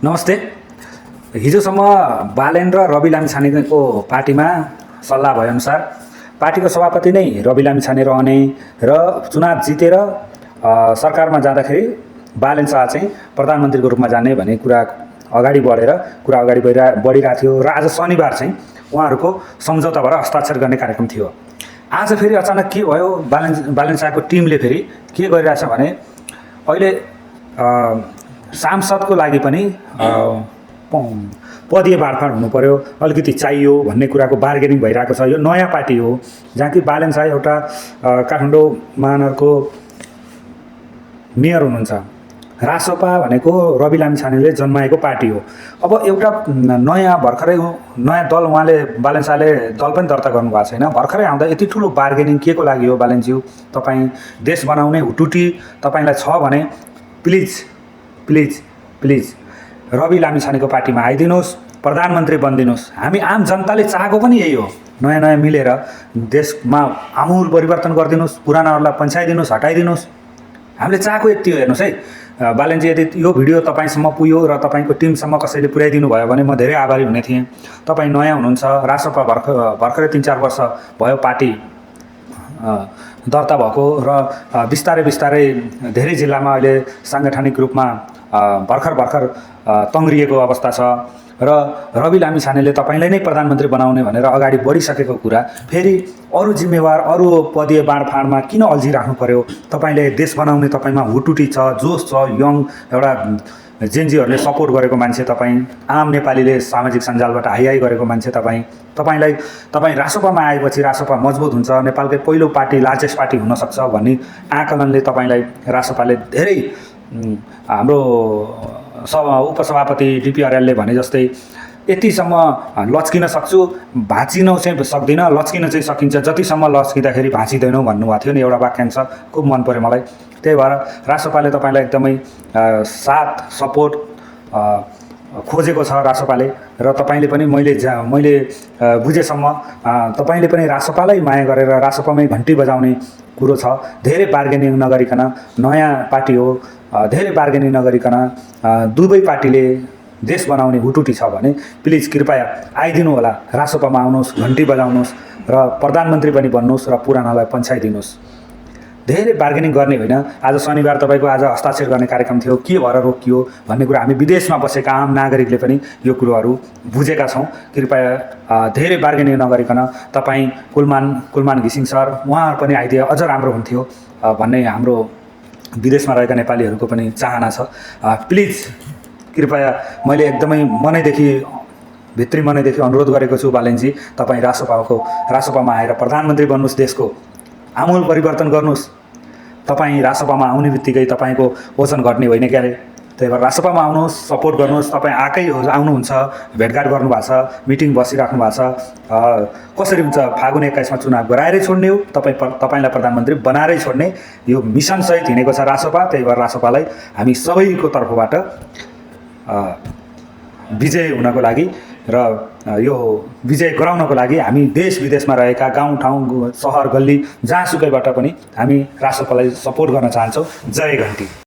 नमस्ते। हिजोसम्म बालेन र रवि लामिछानेको पार्टीमा सल्लाह भएअनुसार पार्टीको सभापति नै रवि लामिछाने रहने र चुनाव जितेर सरकारमा जाँदाखेरि बालेन शाह चाहिँ प्रधानमन्त्रीको रूपमा जाने भन्ने कुरा अगाडि बढिरहेको थियो र आज शनिबार चाहिँ उहाँहरूको सम्झौता भएर हस्ताक्षर गर्ने कार्यक्रम थियो। आज फेरि अचानक के भयो, बालेन शाहको टिमले फेरि के गरिरहेछ भने अहिले सांसदको लागि पनि पदीय बाँडफाँड हुनु पर्यो, अलिकति चाहियो भन्ने कुराको बार्गेनिङ भइरहेको छ। यो नयाँ पार्टी हो जहाँ कि बालेन शाह एउटा काठमाडौँ महानगरको मेयर हुनुहुन्छ। रासपा भनेको रवि लामिछानेले जन्माएको पार्टी हो। अब एउटा भर्खरै नयाँ दल उहाँले बालेन शाहले दल पनि दर्ता गर्नुभएको छैन। भर्खरै आउँदा यति ठुलो बार्गेनिङ के को लागि हो? बालेनज्यू, तपाईँ देश बनाउने हुटुटी तपाईँलाई छ भने प्लिज प्लिज प्लिज रवि लामिछानेको पार्टीमा आइदिनुहोस्, प्रधानमन्त्री बनिदिनुहोस्। हामी आम जनताले चाहेको पनि यही हो। नयाँ नयाँ मिलेर देशमा आमूल परिवर्तन गरिदिनुहोस्, पुरानाहरूलाई पन्छाइदिनुहोस्, हटाइदिनुहोस्। हामीले चाहेको यति हो। हेर्नुहोस् है, बालेनजी, यदि यो भिडियो तपाईँसम्म पुग्यो र तपाईँको टिमसम्म कसैले पुर्याइदिनु भयो भने म धेरै आभारी हुने थिएँ। तपाईँ नयाँ हुनुहुन्छ, रासपा भर्खरै 3-4 वर्ष भयो पार्टी दर्ता भएको र बिस्तारै बिस्तारै धेरै जिल्लामा अहिले साङ्गठनिक रूपमा भर्खर तङ्ग्रिएको अवस्था छ र रवि लामिछानेले तपाईँलाई नै प्रधानमन्त्री बनाउने भनेर अगाडि बढिसकेको कुरा फेरि अरू जिम्मेवार अरू पदीय बाँडफाँडमा किन अल्झिराख्नु पर्यो? तपाईँले देश बनाउने तपाईँमा हुटुटी छ, जोस छ, यङ एउटा जेनजीहरूले सपोर्ट गरेको मान्छे तपाईँ, आम नेपालीले सामाजिक सञ्जालबाट हाई गरेको मान्छे तपाईँ रासपामा आएपछि रासपा मजबुत हुन्छ, नेपालकै पहिलो पार्टी, लार्जेस्ट पार्टी हुनसक्छ भन्ने आकलनले तपाईँलाई रासपाले धेरै हाम्रो उपसभापति डिपी अर्यालले भने जस्तै यतिसम्म लच्किन सक्छु, भाँचिन चाहिँ सक्दिनँ, लच्किन चाहिँ सकिन्छ, जतिसम्म लच्किँदाखेरि भाँचिँदैनौ भन्नुभएको थियो नि, एउटा वाक्यांश खुब मन पऱ्यो मलाई। त्यही भएर रासपाले तपाईँलाई एकदमै साथ सपोर्ट खोजेको छ रासपाले र तपाईँले पनि मैले बुझेसम्म तपाईँले पनि रासपालाई माया गरेर रासपामै घन्टी बजाउने कुरो छ। धेरै बार्गेनिङ नगरिकन, नयाँ पार्टी हो, धेरै बार्गेनिङ नगरिकन दुवै पार्टीले देश बनाउने हुटुटी छ भने प्लिज कृपया आइदिनु होला, रासपामा आउनुहोस्, घन्टी बजाउनुहोस् र प्रधानमन्त्री पनि बन्नुहोस् र पुरानालाई पन्छाइदिनुहोस्। धेरै बार्गेनिङ गर्ने होइन। आज शनिबार तपाईँको आज हस्ताक्षर गर्ने कार्यक्रम थियो, के भएर रोकियो भन्ने कुरा हामी विदेशमा बसेका आम नागरिकले पनि यो कुरोहरू बुझेका छौँ। कृपया धेरै बार्गेनिङ नगरिकन तपाईँ कुलमान घिसिङ सर उहाँहरू पनि आइदिए अझ राम्रो हुन्थ्यो भन्ने हाम्रो विदेशमा रहेका नेपालीहरूको पनि चाहना छ। प्लिज कृपया मैले एकदमै भित्री मनैदेखि अनुरोध गरेको छु, बालेनजी, तपाईँ रासपामा आएर प्रधानमन्त्री बन्नुहोस्, देशको आमूल परिवर्तन गर्नुहोस्। तपाईँ रासपामा आउने बित्तिकै तपाईँको ओजन घट्ने होइन क्यारे। त्यही भएर रासपामा आउनुहोस्, सपोर्ट गर्नुहोस्। तपाईँ आउनुहुन्छ, भेटघाट गर्नुभएको छ, मिटिङ बसिराख्नु भएको छ। कसरी हुन्छ? फागुन 21मा चुनाव गराएरै छोड्ने हो, तपाईँलाई प्रधानमन्त्री बनाएरै छोड्ने यो मिसनसहित हिँडेको छ रासपा। त्यही भएर रासपालाई हामी सबैको तर्फबाट विजय हुनको लागि र यो विजय गराउनको लागि हामी देश विदेशमा रहेका गाउँठाउँ, सहर गल्ली जहाँसुकैबाट पनि हामी रासपालाई सपोर्ट गर्न चाहन्छौँ। जय घन्टी।